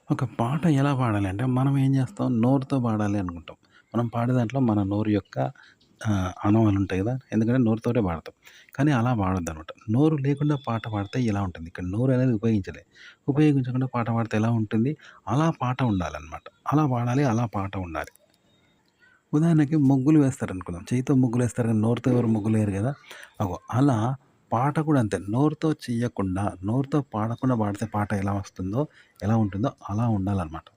ఒక పాట ఎలా పాడాలి అంటే, మనం ఏం చేస్తాం నోరుతో పాడాలి అనుకుంటాం. మనం పాడే దాంట్లో మన నోరు యొక్క ఆనవాళ్ళుంటాయి గదా! ఎందుకంటే నోరుతోటే పాడతాం. కానీ అలా పాడొద్దనమాట. నోరు లేకుండా పాట పాడితే ఇలా ఉంటుంది. ఇక్కడ నోరు అనేది ఉపయోగించలే. ఉపయోగించకుండా పాట పాడితే ఎలా ఉంటుంది? అలా పాట ఉండాలనమాట. అలా పాడాలి, అలా పాట ఉండాలి. ఉదాహరణకి ముగ్గులు వేస్తారనుకుందాం. చేయితో ముగ్గులేస్తారు గానీ నోరుతో ఎవరు ముగ్గులేయరు గదా! అలా పాట కూడా అంతే. నోరుతో చెయ్యకుండా, నోరుతో పాడకుండా పాడితే పాట ఎలా వస్తుందో, ఎలా ఉంటుందో అలా ఉండాలనమాట.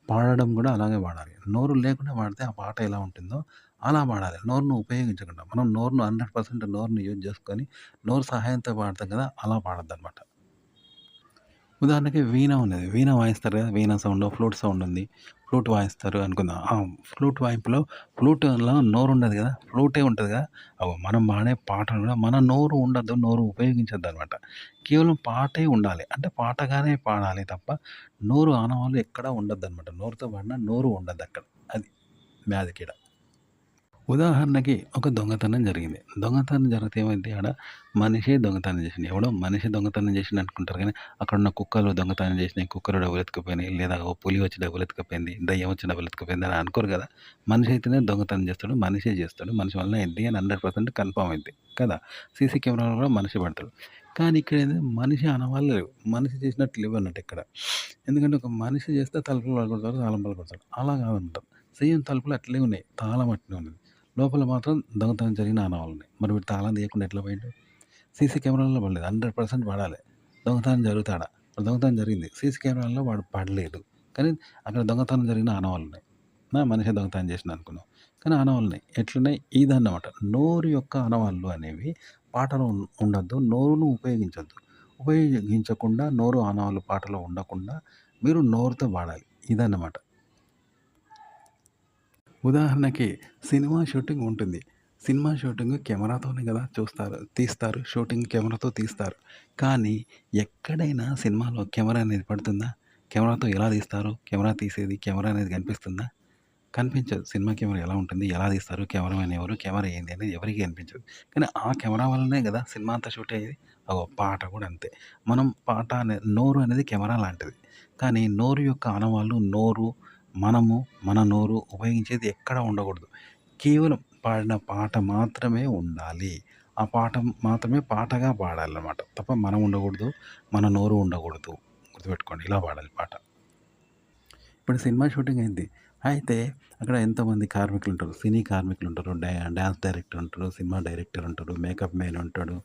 పాడడం గూడా అలాగే పాడాలి. నోరు లేకుండా పాడితే ఆ పాట ఎలా ఉంటుందో అలా పాడాలి. నోరును ఉపయోగించకుండా. మనం నోరును 100% నోరుని యూజ్ చేసుకొని, నోరు సహాయంతో పాడతాం కదా! అలా పాడొద్దనమాట. ఉదాహరణకి వీణ ఉన్నది. వీణ వాయిస్తారు కదా! వీణ సౌండు, ఫ్లూట్ సౌండ్ ఉంది. ఫ్లూట్ వాయిస్తారు అనుకుందాం. ఆ ఫ్లూట్ వాయింపులో ఫ్లూట్‌లో నోరుండదు గదా! ఫ్లూటే ఉంటది గదా! మనం పాడే పాటలు గూడా మన నోరు ఉండద్దు. నోరు ఉపయోగించొద్దనమాట. కేవలం పాటే ఉండాలి. అంటే పాటగానే పాడాలి తప్ప నోరు ఆనవాళ్ళు ఎక్కడా ఉండొద్దనమాట. నోరుతో పాడినా నోరు ఉండద్దక్కడ. అది మ్యాజిక్ ఈడ. ఉదాహరణకి ఒక దొంగతనం జరిగింది. దొంగతనం జరిగితే ఏమైద్ది ఆడ మనిషే దొంగతనం చేసిండు. ఎవడో మనిషి దొంగతనం చేసిండు అనుకుంటారు గానీ, అక్కడున్న కుక్కలు దొంగతనం చేసినాయి. కుక్కలు డబ్బులెత్తుకుపోయినాయి. లేదా ఓ పులి వచ్చి డబ్బులెత్తుకుపోయింది. దయ్యం వచ్చి డబ్బులెత్తుకుపోయింది అని అనుకోరు గదా! మనిషి అయితేనే దొంగతనం చేస్తాడు. మనిషే చేస్తాడు. మనిషి వల్లనే అయిద్ది అని 100% కన్ఫర్మ్ అయిద్ది కదా! సీసీ కెమెరాలో కూడా మనిషి పడతాడు. కానీ ఇక్కడేంది మనిషి ఆనవాళ్ళు లేవు. మనిషి చేసినట్టు లేవన్నట్టు ఇక్కడ. ఎందుకంటే ఒక మనిషి చేస్తే తలుపులు పగలగొడతారు, తాళం పగలగొడతాడు. అలా కాదనమాట. సేమ్ తలుపులు అట్లే ఉన్నాయి. తాళం అట్లనే ఉన్నది. లోపల మాత్రం దొంగతనం జరిగిన ఆనవాళ్ళున్నాయి. మరి వీడు తాళం తీయకుండా ఎట్లా పోయిండు? సీసీ కెమెరాలో పడలేదు. 100% పడాలి. దొంగతనం జరుగుతాడా? దొంగతనం జరిగింది. సీసీ కెమెరాలో వాడు పడలేదు. కానీ అక్కడ దొంగతనం జరిగిన ఆనవాళ్ళున్నాయి. మనిషే దొంగతనం చేసిండు అనుకున్నాం. కానీ ఆనవాళ్ళున్నాయి. ఎట్లున్నాయి? ఇదన్నమాట. నోరు యొక్క ఆనవాళ్ళు అనేవి పాటలో ఉండొద్దు. నోరును ఉపయోగించొద్దు. ఉపయోగించకుండా నోరు ఆనవాళ్ళు పాటలో ఉండకుండా మీరు నోరుతో పాడాలి. ఇదన్నమాట. ఉదాహరణకి సినిమా షూటింగ్ ఉంటుంది. సినిమా షూటింగ్ కెమెరాతోనే గదా తీస్తారు. షూటింగ్ కెమెరాతో తీస్తారు. కానీ ఎక్కడైనా సినిమాలో కెమెరా అనేది పడుతుందా? కెమెరాతో ఎలా తీస్తారు? కెమెరా తీసేది కెమెరా అనేది కనిపిస్తుందా? కనిపించదు. సినిమా కెమెరా ఎలా ఉంటుంది? ఎలా తీస్తారు? కెమెరామెన్ ఎవరు? కెమెరా ఏంది అనేది ఎవరికీ కనిపించదు. కానీ ఆ కెమెరా వల్లనే గదా సినిమా అంతా షూట్ అయ్యేది. పాట కూడా అంతే. మనం పాట నోరు అనేది కెమెరా లాంటిది. కానీ నోరు యొక్క ఆనవాళ్ళు నోరు, మనము, మన నోరు ఉపయోగించేది ఎక్కడ ఉండకూడదు. కేవలం పాడిన పాట మాత్రమే ఉండాలి. ఆ పాట మాత్రమే పాటగా పాడాలన్నమాట. తప్ప మనం ఉండకూడదు. మన నోరు ఉండకూడదు. గుర్తుపెట్టుకోండి. ఇలా పాడాలి పాట. ఇప్పుడు సినిమా షూటింగ్ అయింది. అయితే అక్కడ ఎంతోమంది కార్మికులుంటారు. సినీ కార్మికులుంటారు. డాన్స్ డైరెక్టర్ ఉంటారు. సినిమా డైరెక్టర్ ఉంటారు. మేకప్ మ్యాన్ ఉంటాడు.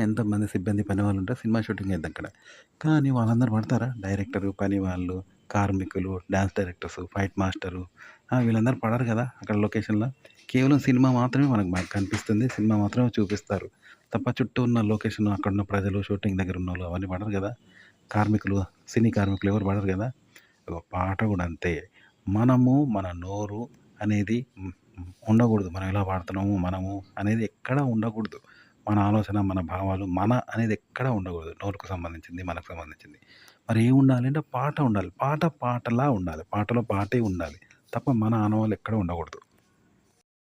ఎంతోమంది సిబ్బంది పనివాళ్ళుంటారు. Cinema shooting అయిద్దక్కడ. కానీ వాళ్ళందరూ పడతారా? డైరెక్టరు, పనివాళ్ళు, కార్మికులు, డాన్స్ డైరెక్టర్సు, ఫైట్ మాస్టరు వీళ్ళందరూ పడరు కదా! అక్కడ లొకేషన్‌లో. కేవలం సినిమా మాత్రమే మనకు కనిపిస్తుంది. సినిమా మాత్రమే చూపిస్తారు. తప్ప చుట్టూ ఉన్న లొకేషన్ అక్కడున్న ప్రజలు, షూటింగ్ దగ్గర ఉన్నోళ్ళు అవన్నీ పడరు గదా! కార్మికులు, సినీ కార్మికులు ఎవరు పడరు గదా! పాట గూడా అంతే. మనము, మన నోరు అనేది ఉండకూడదు. మనం ఎలా పాడుతున్నాము, మనము అనేది ఎక్కడా ఉండకూడదు. మన ఆలోచన, మన భావాలు, మన అనేది ఎక్కడా ఉండకూడదు. నోరుకు సంబంధించింది, మనకు సంబంధించింది. మరి ఏముండాలి అంటే పాట ఉండాలి. పాట పాటలా ఉండాలి. పాటలో పాటే ఉండాలి. తప్ప మన ఆనవాళ్ళు ఎక్కడ ఉండకూడదు.